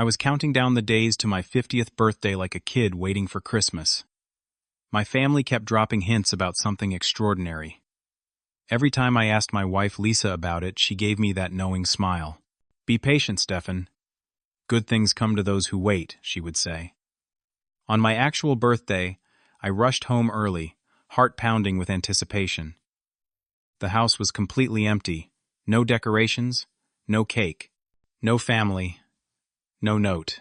I was counting down the days to my 50th birthday like a kid waiting for Christmas. My family kept dropping hints about something extraordinary. Every time I asked my wife Lisa about it, she gave me that knowing smile. "Be patient, Stefan. Good things come to those who wait," she would say. On my actual birthday, I rushed home early, heart pounding with anticipation. The house was completely empty. No decorations, no cake, no family, no note.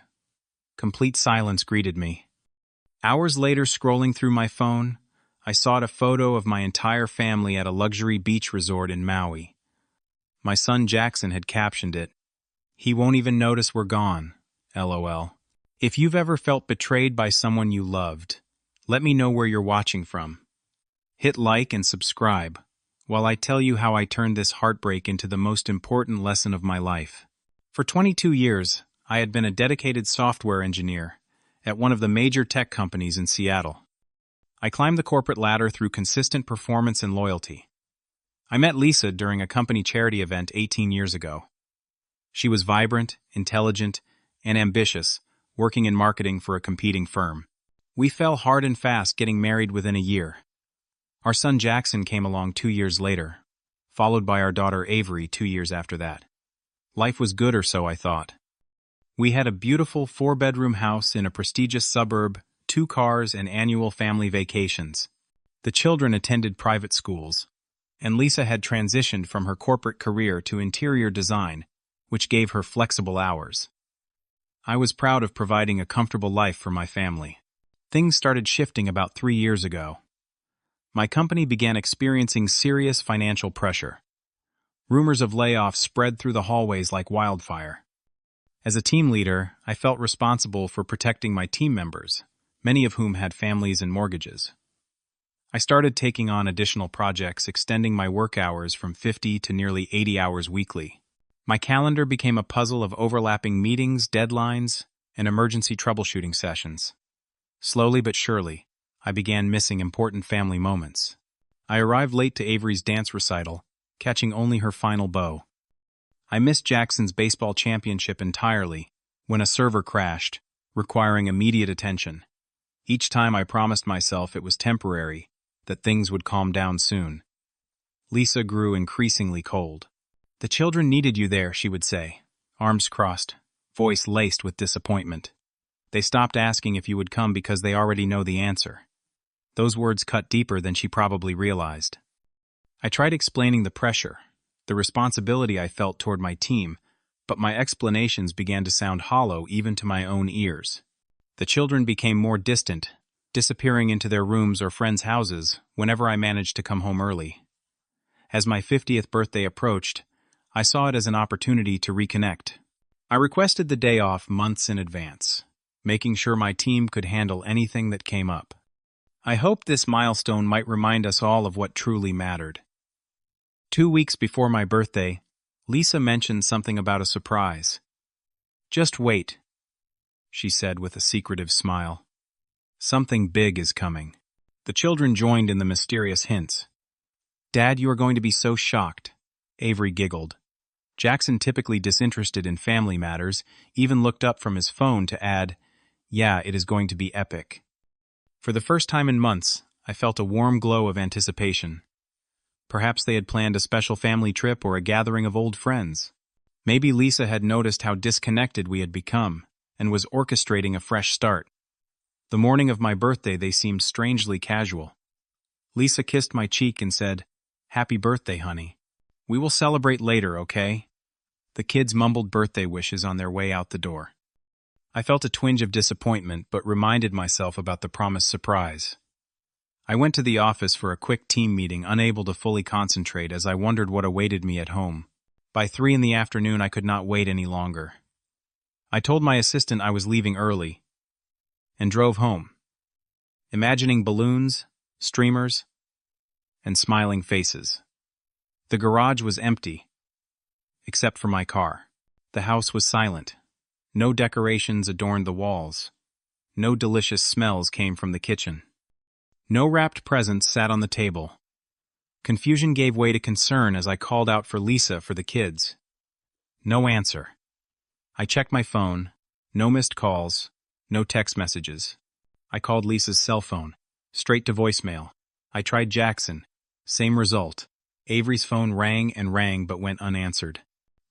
Complete silence greeted me. Hours later, scrolling through my phone, I saw a photo of my entire family at a luxury beach resort in Maui. My son Jackson had captioned it, "He won't even notice we're gone, LOL." If you've ever felt betrayed by someone you loved, let me know where you're watching from. Hit like and subscribe while I tell you how I turned this heartbreak into the most important lesson of my life. For 22 years, I had been a dedicated software engineer at one of the major tech companies in Seattle. I climbed the corporate ladder through consistent performance and loyalty. I met Lisa during a company charity event 18 years ago. She was vibrant, intelligent, and ambitious, working in marketing for a competing firm. We fell hard and fast, getting married within a year. Our son Jackson came along 2 years later, followed by our daughter Avery 2 years after that. Life was good, or so I thought. We had a beautiful 4-bedroom house in a prestigious suburb, 2 cars, and annual family vacations. The children attended private schools, and Lisa had transitioned from her corporate career to interior design, which gave her flexible hours. I was proud of providing a comfortable life for my family. Things started shifting about 3 years ago. My company began experiencing serious financial pressure. Rumors of layoffs spread through the hallways like wildfire. As a team leader, I felt responsible for protecting my team members, many of whom had families and mortgages. I started taking on additional projects, extending my work hours from 50 to nearly 80 hours weekly. My calendar became a puzzle of overlapping meetings, deadlines, and emergency troubleshooting sessions. Slowly but surely, I began missing important family moments. I arrived late to Avery's dance recital, catching only her final bow. I missed Jackson's baseball championship entirely when a server crashed, requiring immediate attention. Each time I promised myself it was temporary, that things would calm down soon. Lisa grew increasingly cold. "The children needed you there," she would say, arms crossed, voice laced with disappointment. "They stopped asking if you would come because they already know the answer." Those words cut deeper than she probably realized. I tried explaining the pressure, the responsibility I felt toward my team, but my explanations began to sound hollow even to my own ears. The children became more distant, disappearing into their rooms or friends' houses whenever I managed to come home early. As my 50th birthday approached, I saw it as an opportunity to reconnect. I requested the day off months in advance, making sure my team could handle anything that came up. I hoped this milestone might remind us all of what truly mattered. 2 weeks before my birthday, Lisa mentioned something about a surprise. "Just wait," she said with a secretive smile. "Something big is coming." The children joined in the mysterious hints. "Dad, you are going to be so shocked," Avery giggled. Jackson, typically disinterested in family matters, even looked up from his phone to add, "Yeah, it is going to be epic." For the first time in months, I felt a warm glow of anticipation. Perhaps they had planned a special family trip or a gathering of old friends. Maybe Lisa had noticed how disconnected we had become and was orchestrating a fresh start. The morning of my birthday, they seemed strangely casual. Lisa kissed my cheek and said, "Happy birthday, honey. We will celebrate later, okay?" The kids mumbled birthday wishes on their way out the door. I felt a twinge of disappointment, but reminded myself about the promised surprise. I went to the office for a quick team meeting, unable to fully concentrate as I wondered what awaited me at home. By 3 in the afternoon, I could not wait any longer. I told my assistant I was leaving early and drove home, imagining balloons, streamers, and smiling faces. The garage was empty, except for my car. The house was silent. No decorations adorned the walls. No delicious smells came from the kitchen. No wrapped presents sat on the table. Confusion gave way to concern as I called out for Lisa for the kids. No answer. I checked my phone, No missed calls, no text messages. I called Lisa's cell phone, straight to voicemail. I tried Jackson. Same result. Avery's phone rang and rang but went unanswered.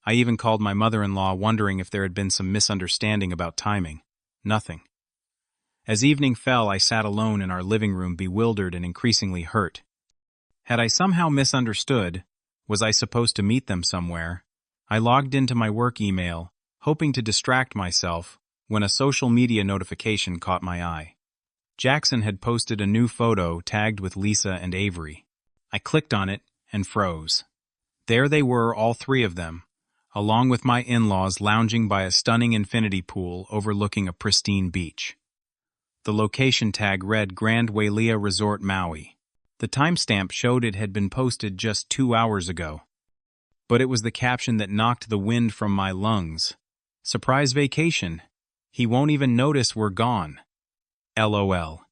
I even called my mother-in-law wondering if there had been some misunderstanding about timing. Nothing. As evening fell, I sat alone in our living room, bewildered and increasingly hurt. Had I somehow misunderstood? Was I supposed to meet them somewhere? I logged into my work email, hoping to distract myself, when a social media notification caught my eye. Jackson had posted a new photo tagged with Lisa and Avery. I clicked on it and froze. There they were, all three of them, along with my in-laws lounging by a stunning infinity pool overlooking a pristine beach. The location tag read Grand Wailea Resort Maui. The timestamp showed it had been posted just 2 hours ago. But it was the caption that knocked the wind from my lungs. Surprise vacation. He won't even notice we're gone. LOL.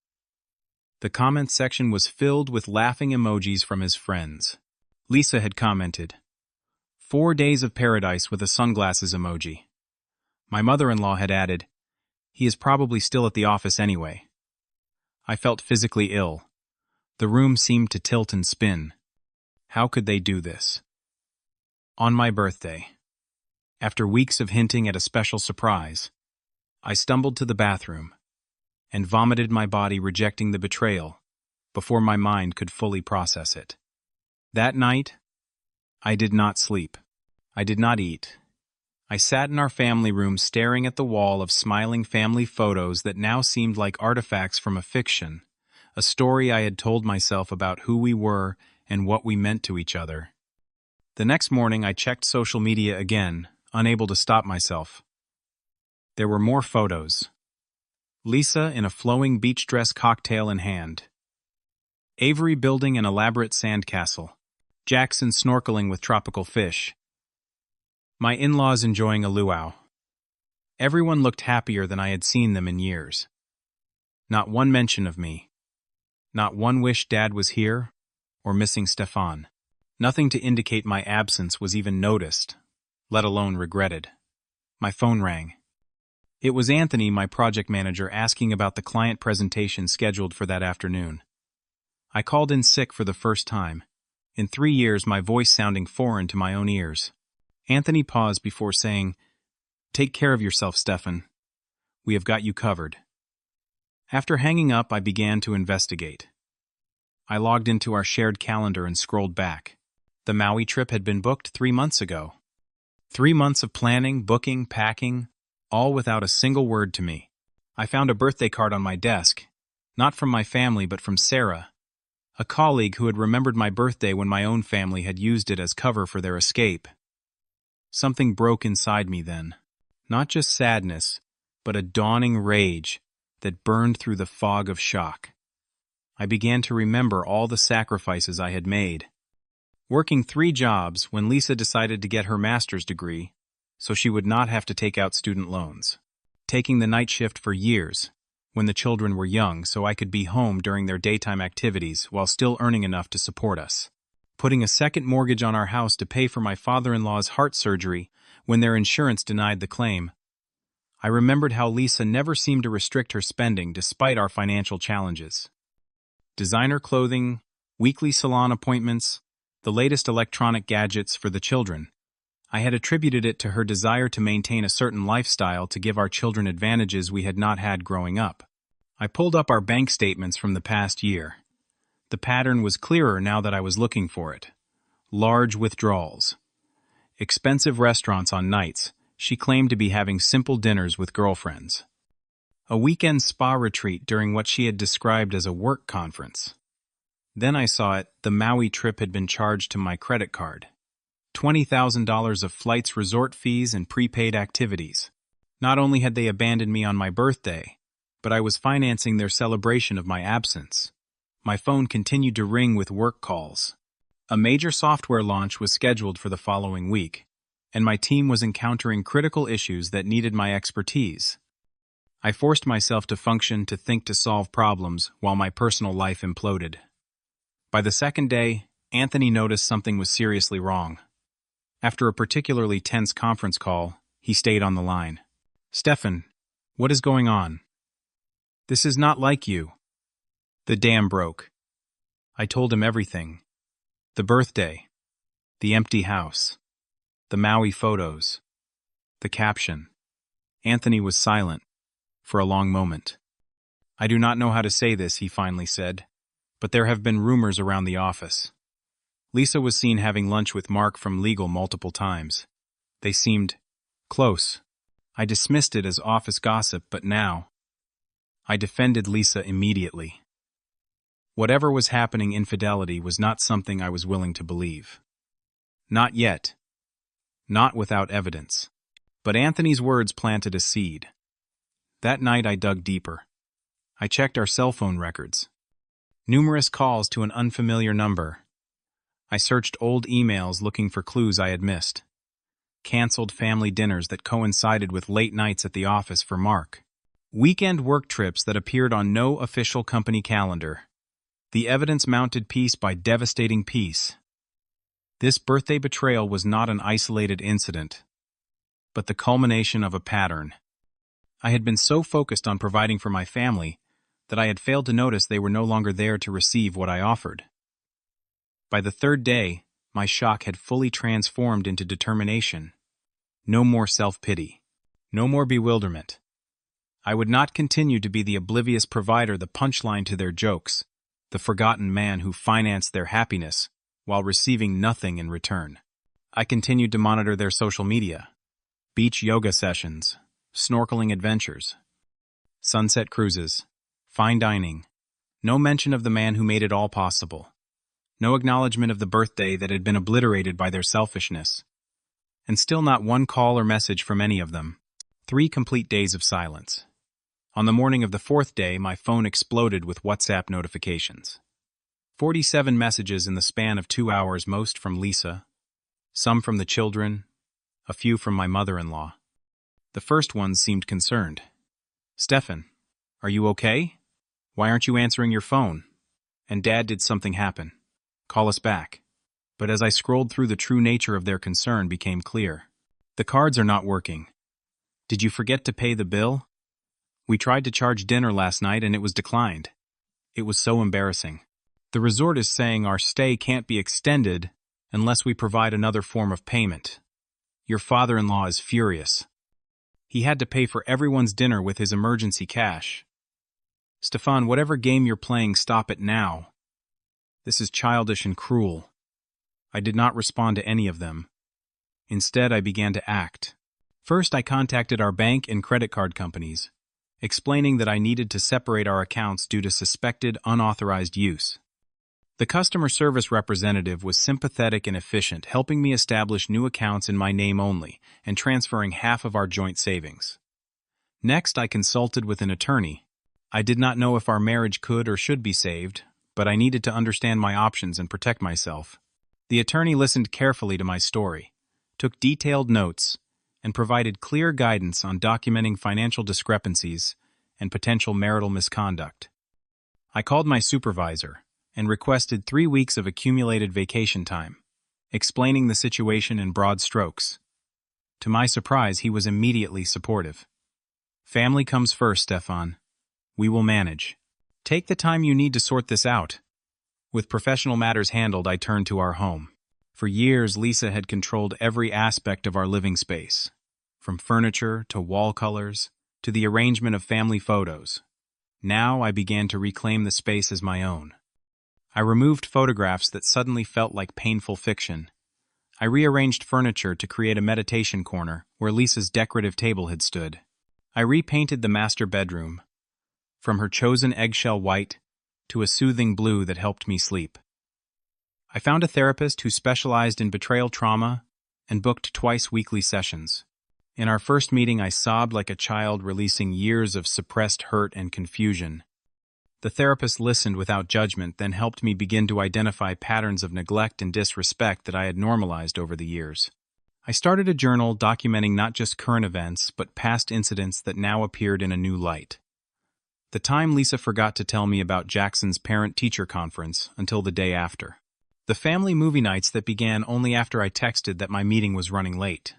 The comment section was filled with laughing emojis from his friends. Lisa had commented, 4 days of paradise with a sunglasses emoji. My mother-in-law had added, he is probably still at the office anyway. I felt physically ill. The room seemed to tilt and spin. How could they do this? On my birthday, after weeks of hinting at a special surprise, I stumbled to the bathroom and vomited my body, rejecting the betrayal before my mind could fully process it. That night, I did not sleep. I did not eat. I sat in our family room staring at the wall of smiling family photos that now seemed like artifacts from a fiction, a story I had told myself about who we were and what we meant to each other. The next morning, I checked social media again, unable to stop myself. There were more photos. Lisa in a flowing beach dress, cocktail in hand. Avery building an elaborate sandcastle. Jackson snorkeling with tropical fish. My in-laws enjoying a luau. Everyone looked happier than I had seen them in years. Not one mention of me. Not one wish Dad was here, or missing Stefan. Nothing to indicate my absence was even noticed, let alone regretted. My phone rang. It was Anthony, my project manager, asking about the client presentation scheduled for that afternoon. I called in sick for the first time. In 3 years, my voice sounding foreign to my own ears. Anthony paused before saying, "Take care of yourself, Stefan. We have got you covered." After hanging up, I began to investigate. I logged into our shared calendar and scrolled back. The Maui trip had been booked 3 months ago. 3 months of planning, booking, packing, all without a single word to me. I found a birthday card on my desk, not from my family but from Sarah, a colleague who had remembered my birthday when my own family had used it as cover for their escape. Something broke inside me then. Not just sadness, but a dawning rage that burned through the fog of shock. I began to remember all the sacrifices I had made. Working 3 jobs when Lisa decided to get her master's degree, so she would not have to take out student loans. Taking the night shift for years, when the children were young, so I could be home during their daytime activities while still earning enough to support us. Putting a second mortgage on our house to pay for my father-in-law's heart surgery when their insurance denied the claim. I remembered how Lisa never seemed to restrict her spending despite our financial challenges. Designer clothing, weekly salon appointments, the latest electronic gadgets for the children. I had attributed it to her desire to maintain a certain lifestyle to give our children advantages we had not had growing up. I pulled up our bank statements from the past year. The pattern was clearer now that I was looking for it. Large withdrawals. Expensive restaurants on nights. She claimed to be having simple dinners with girlfriends. A weekend spa retreat during what she had described as a work conference. Then I saw it, the Maui trip had been charged to my credit card. $20,000 of flights, resort fees, and prepaid activities. Not only had they abandoned me on my birthday, but I was financing their celebration of my absence. My phone continued to ring with work calls. A major software launch was scheduled for the following week, and my team was encountering critical issues that needed my expertise. I forced myself to function, to think, to solve problems, while my personal life imploded. By the second day, Anthony noticed something was seriously wrong. After a particularly tense conference call, he stayed on the line. "Stefan, What is going on? This is not like you. The dam broke. I told him everything. The birthday. The empty house. The Maui photos. The caption. Anthony was silent for a long moment. I do not know how to say this, he finally said, but there have been rumors around the office. Lisa was seen having lunch with Mark from legal multiple times. They seemed close. I dismissed it as office gossip, but now I defended Lisa immediately. Whatever was happening, infidelity was not something I was willing to believe. Not yet. Not without evidence. But Anthony's words planted a seed. That night I dug deeper. I checked our cell phone records. Numerous calls to an unfamiliar number. I searched old emails looking for clues I had missed. Canceled family dinners that coincided with late nights at the office for Mark. Weekend work trips that appeared on no official company calendar. The evidence mounted piece by devastating piece. This birthday betrayal was not an isolated incident, but the culmination of a pattern. I had been so focused on providing for my family that I had failed to notice they were no longer there to receive what I offered. By the third day, my shock had fully transformed into determination. No more self-pity. No more bewilderment. I would not continue to be the oblivious provider, the punchline to their jokes, the forgotten man who financed their happiness while receiving nothing in return. I continued to monitor their social media. Beach yoga sessions, snorkeling adventures, sunset cruises, fine dining. No mention of the man who made it all possible. No acknowledgement of the birthday that had been obliterated by their selfishness. And still not one call or message from any of them. 3 complete days of silence. On the morning of the 4th day, my phone exploded with WhatsApp notifications. 47 messages in the span of 2 hours, most from Lisa, some from the children, a few from my mother-in-law. The first ones seemed concerned. "Stefan, are you okay? Why aren't you answering your phone? And Dad, did something happen? Call us back." But as I scrolled through, the true nature of their concern became clear. "The cards are not working. Did you forget to pay the bill? We tried to charge dinner last night and it was declined. It was so embarrassing. The resort is saying our stay can't be extended unless we provide another form of payment. Your father-in-law is furious. He had to pay for everyone's dinner with his emergency cash. Stefan, whatever game you're playing, stop it now. This is childish and cruel." I did not respond to any of them. Instead, I began to act. First, I contacted our bank and credit card companies, explaining that I needed to separate our accounts due to suspected unauthorized use. The customer service representative was sympathetic and efficient, helping me establish new accounts in my name only and transferring half of our joint savings. Next, I consulted with an attorney. I did not know if our marriage could or should be saved, but I needed to understand my options and protect myself. The attorney listened carefully to my story, took detailed notes, and provided clear guidance on documenting financial discrepancies and potential marital misconduct. I called my supervisor and requested 3 weeks of accumulated vacation time, explaining the situation in broad strokes. To my surprise, he was immediately supportive. "Family comes first, Stefan. We will manage. Take the time you need to sort this out." With professional matters handled, I turned to our home. For years, Lisa had controlled every aspect of our living space, from furniture to wall colors to the arrangement of family photos. Now I began to reclaim the space as my own. I removed photographs that suddenly felt like painful fiction. I rearranged furniture to create a meditation corner where Lisa's decorative table had stood. I repainted the master bedroom, from her chosen eggshell white to a soothing blue that helped me sleep. I found a therapist who specialized in betrayal trauma and booked twice weekly sessions. In our first meeting, I sobbed like a child, releasing years of suppressed hurt and confusion. The therapist listened without judgment, then helped me begin to identify patterns of neglect and disrespect that I had normalized over the years. I started a journal documenting not just current events, but past incidents that now appeared in a new light. The time Lisa forgot to tell me about Jackson's parent-teacher conference until the day after. The family movie nights that began only after I texted that my meeting was running late.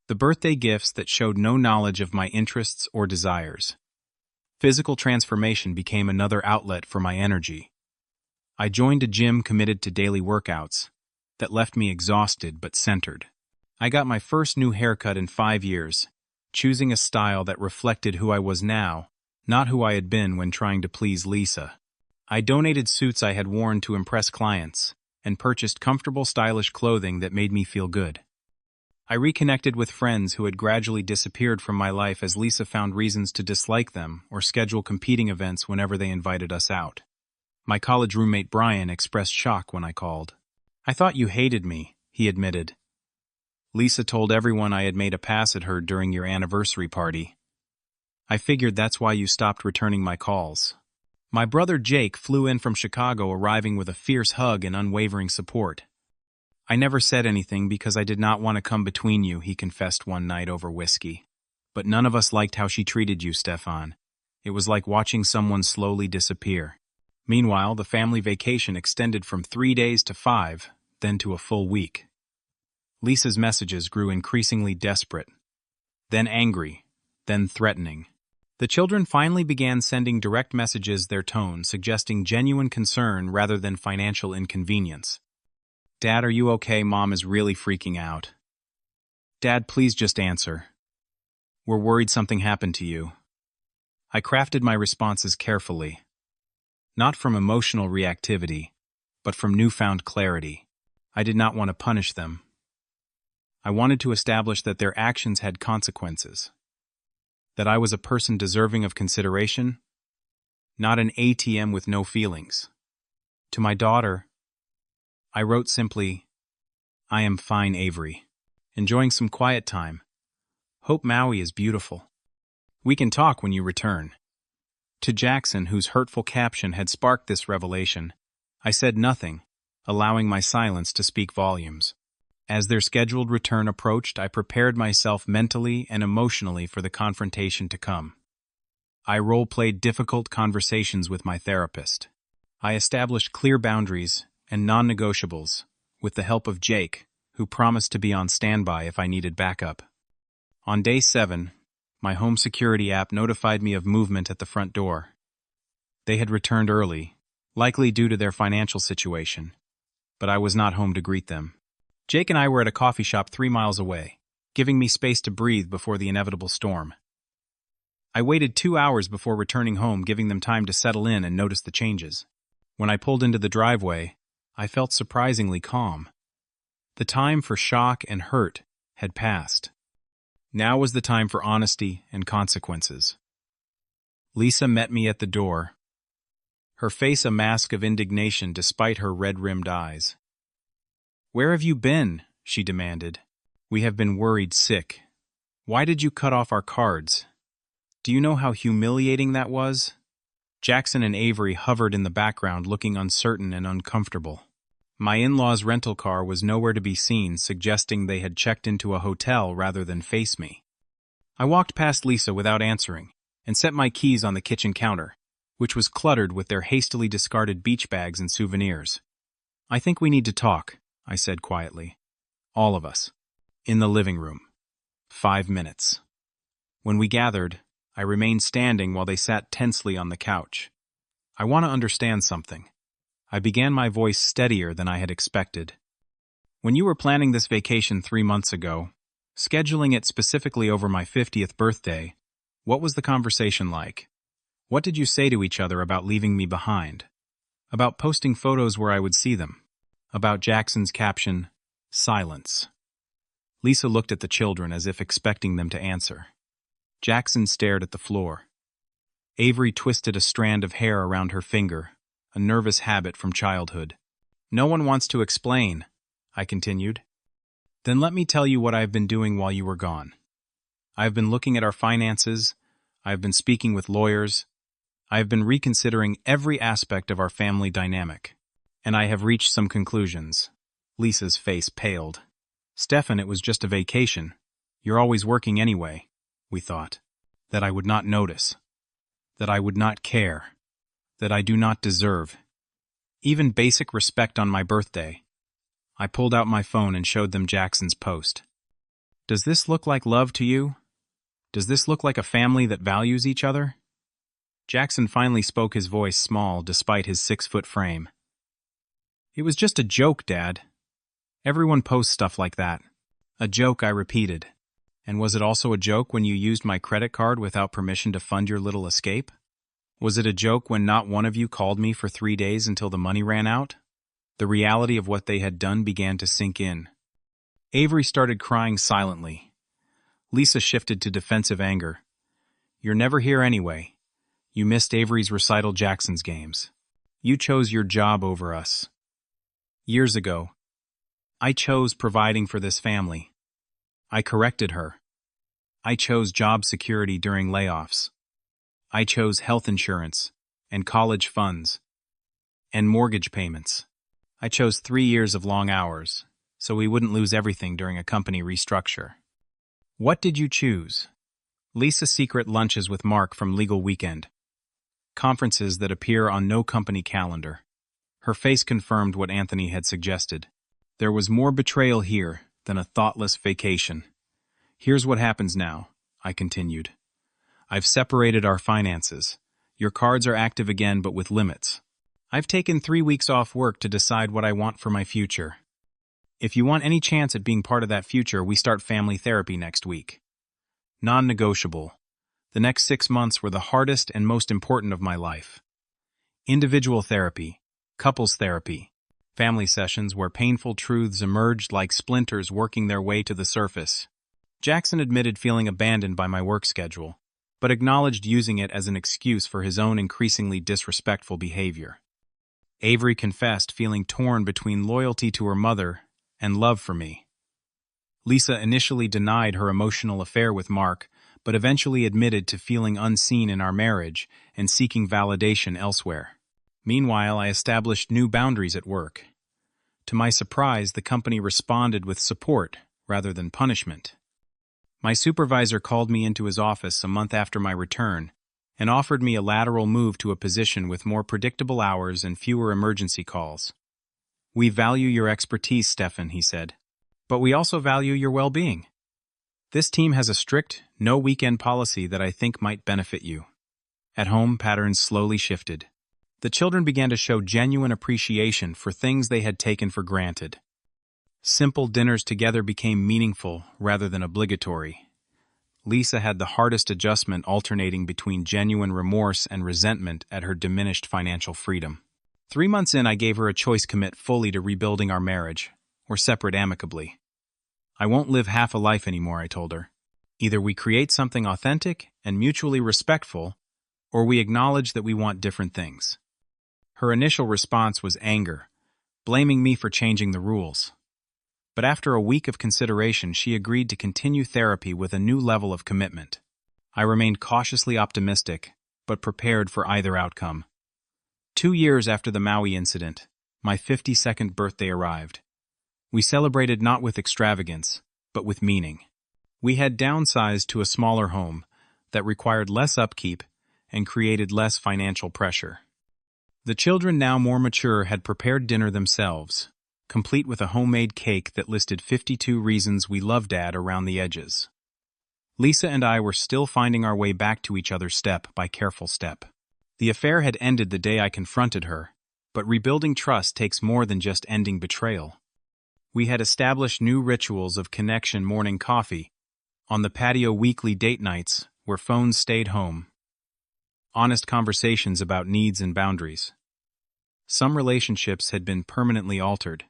The birthday gifts that showed no knowledge of my interests or desires. Physical transformation became another outlet for my energy. I joined a gym committed to daily workouts that left me exhausted but centered. I got my first new haircut in 5 years, choosing a style that reflected who I was now, not who I had been when trying to please Lisa. I donated suits I had worn to impress clients, and purchased comfortable, stylish clothing that made me feel good. I reconnected with friends who had gradually disappeared from my life as Lisa found reasons to dislike them or schedule competing events whenever they invited us out. My college roommate Brian expressed shock when I called. "I thought you hated me," he admitted. "Lisa told everyone I had made a pass at her during your anniversary party. I figured that's why you stopped returning my calls." My brother Jake flew in from Chicago, arriving with a fierce hug and unwavering support. "I never said anything because I did not want to come between you," he confessed one night over whiskey. "But none of us liked how she treated you, Stefan. It was like watching someone slowly disappear." Meanwhile, the family vacation extended from 3 days to 5, then to a full week. Lisa's messages grew increasingly desperate, then angry, then threatening. The children finally began sending direct messages, their tone suggesting genuine concern rather than financial inconvenience. "Dad, are you okay? Mom is really freaking out." "Dad, please just answer. We're worried something happened to you." I crafted my responses carefully, not from emotional reactivity, but from newfound clarity. I did not want to punish them. I wanted to establish that their actions had consequences, that I was a person deserving of consideration, not an ATM with no feelings. To my daughter, I wrote simply, "I am fine, Avery. Enjoying some quiet time. Hope Maui is beautiful. We can talk when you return." To Jackson, whose hurtful caption had sparked this revelation, I said nothing, allowing my silence to speak volumes. As their scheduled return approached, I prepared myself mentally and emotionally for the confrontation to come. I role-played difficult conversations with my therapist. I established clear boundaries and non-negotiables with the help of Jake, who promised to be on standby if I needed backup. On day 7, my home security app notified me of movement at the front door. They had returned early, likely due to their financial situation, but I was not home to greet them. Jake and I were at a coffee shop 3 miles away, giving me space to breathe before the inevitable storm. I waited 2 hours before returning home, giving them time to settle in and notice the changes. When I pulled into the driveway, I felt surprisingly calm. The time for shock and hurt had passed. Now was the time for honesty and consequences. Lisa met me at the door, her face a mask of indignation despite her red-rimmed eyes. "Where have you been?" she demanded. "We have been worried sick. Why did you cut off our cards? Do you know how humiliating that was?" Jackson and Avery hovered in the background, looking uncertain and uncomfortable. My in-laws' rental car was nowhere to be seen, suggesting they had checked into a hotel rather than face me. I walked past Lisa without answering and set my keys on the kitchen counter, which was cluttered with their hastily discarded beach bags and souvenirs. "I think we need to talk," I said quietly. "All of us. In the living room. 5 minutes." When we gathered, I remained standing while they sat tensely on the couch. "I want to understand something." I began, my voice steadier than I had expected. "When you were planning this vacation 3 months ago, scheduling it specifically over my 50th birthday, what was the conversation like? What did you say to each other about leaving me behind? About posting photos where I would see them? About Jackson's caption, 'Silence'?" Lisa looked at the children as if expecting them to answer. Jackson stared at the floor. Avery twisted a strand of hair around her finger, a nervous habit from childhood. "No one wants to explain," I continued. "Then let me tell you what I have been doing while you were gone. I have been looking at our finances, I have been speaking with lawyers, I have been reconsidering every aspect of our family dynamic, and I have reached some conclusions." Lisa's face paled. "Stefan, it was just a vacation. You're always working anyway," we thought. "That I would not notice. That I would not care. That I do not deserve. Even basic respect on my birthday." I pulled out my phone and showed them Jackson's post. Does this look like love to you? Does this look like a family that values each other? Jackson finally spoke, his voice small despite his 6-foot frame. It was just a joke, Dad. Everyone posts stuff like that. A joke, I repeated. And was it also a joke when you used my credit card without permission to fund your little escape? Was it a joke when not one of you called me for 3 days until the money ran out? The reality of what they had done began to sink in. Avery started crying silently. Lisa shifted to defensive anger. You're never here anyway. You missed Avery's recital Jackson's games. You chose your job over us. Years ago, I chose providing for this family. I corrected her. I chose job security during layoffs. I chose health insurance and college funds and mortgage payments. I chose 3 years of long hours so we wouldn't lose everything during a company restructure. What did you choose? Lisa's secret lunches with Mark from Legal Weekend. Conferences that appear on no company calendar. Her face confirmed what Anthony had suggested. There was more betrayal here than a thoughtless vacation. Here's what happens now, I continued. I've separated our finances. Your cards are active again, but with limits. I've taken 3 weeks off work to decide what I want for my future. If you want any chance at being part of that future, we start family therapy next week. Non-negotiable. The next 6 months were the hardest and most important of my life. Individual therapy, couples therapy, family sessions where painful truths emerged like splinters working their way to the surface. Jackson admitted feeling abandoned by my work schedule, but acknowledged using it as an excuse for his own increasingly disrespectful behavior. Avery confessed feeling torn between loyalty to her mother and love for me. Lisa initially denied her emotional affair with Mark, but eventually admitted to feeling unseen in our marriage and seeking validation elsewhere. Meanwhile, I established new boundaries at work. To my surprise, the company responded with support rather than punishment. My supervisor called me into his office a month after my return and offered me a lateral move to a position with more predictable hours and fewer emergency calls. We value your expertise, Stefan, he said, but we also value your well-being. This team has a strict, no-weekend policy that I think might benefit you. At home, patterns slowly shifted. The children began to show genuine appreciation for things they had taken for granted. Simple dinners together became meaningful rather than obligatory. Lisa had the hardest adjustment, alternating between genuine remorse and resentment at her diminished financial freedom. 3 months in, I gave her a choice: commit fully to rebuilding our marriage, or separate amicably. I won't live half a life anymore, I told her. Either we create something authentic and mutually respectful, or we acknowledge that we want different things. Her initial response was anger, blaming me for changing the rules. But after a week of consideration, she agreed to continue therapy with a new level of commitment. I remained cautiously optimistic, but prepared for either outcome. 2 years after the Maui incident, my 52nd birthday arrived. We celebrated not with extravagance, but with meaning. We had downsized to a smaller home that required less upkeep and created less financial pressure. The children, now more mature, had prepared dinner themselves, complete with a homemade cake that listed 52 reasons we loved Dad around the edges. Lisa and I were still finding our way back to each other step by careful step. The affair had ended the day I confronted her, but rebuilding trust takes more than just ending betrayal. We had established new rituals of connection: morning coffee, on the patio weekly date nights where phones stayed home, honest conversations about needs and boundaries. Some relationships had been permanently altered.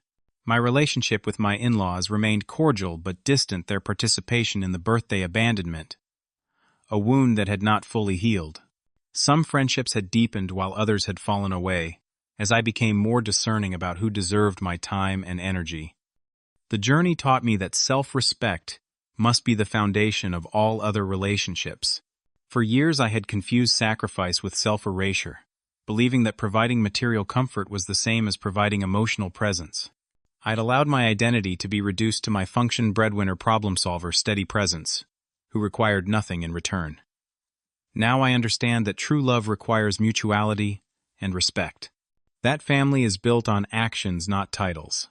My relationship with my in-laws remained cordial but distant, their participation in the birthday abandonment, a wound that had not fully healed. Some friendships had deepened while others had fallen away, as I became more discerning about who deserved my time and energy. The journey taught me that self-respect must be the foundation of all other relationships. For years I had confused sacrifice with self-erasure, believing that providing material comfort was the same as providing emotional presence. I'd allowed my identity to be reduced to my function breadwinner, problem solver, steady presence, who required nothing in return. Now I understand that true love requires mutuality and respect. That family is built on actions, not titles.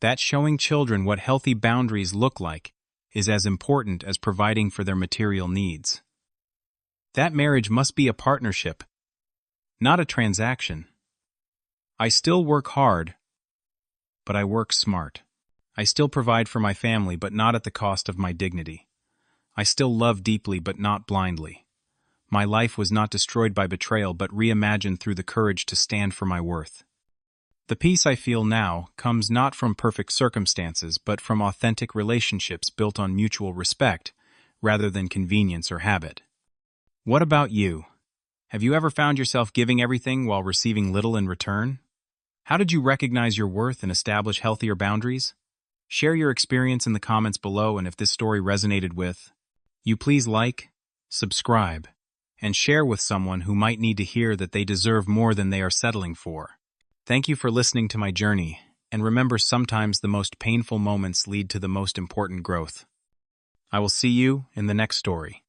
That showing children what healthy boundaries look like is as important as providing for their material needs. That marriage must be a partnership, not a transaction. I still work hard, but I work smart. I still provide for my family, but not at the cost of my dignity. I still love deeply, but not blindly. My life was not destroyed by betrayal, but reimagined through the courage to stand for my worth. The peace I feel now comes not from perfect circumstances, but from authentic relationships built on mutual respect, rather than convenience or habit. What about you? Have you ever found yourself giving everything while receiving little in return? How did you recognize your worth and establish healthier boundaries? Share your experience in the comments below, and if this story resonated with you, please like, subscribe, and share with someone who might need to hear that they deserve more than they are settling for. Thank you for listening to my journey, and remember, sometimes the most painful moments lead to the most important growth. I will see you in the next story.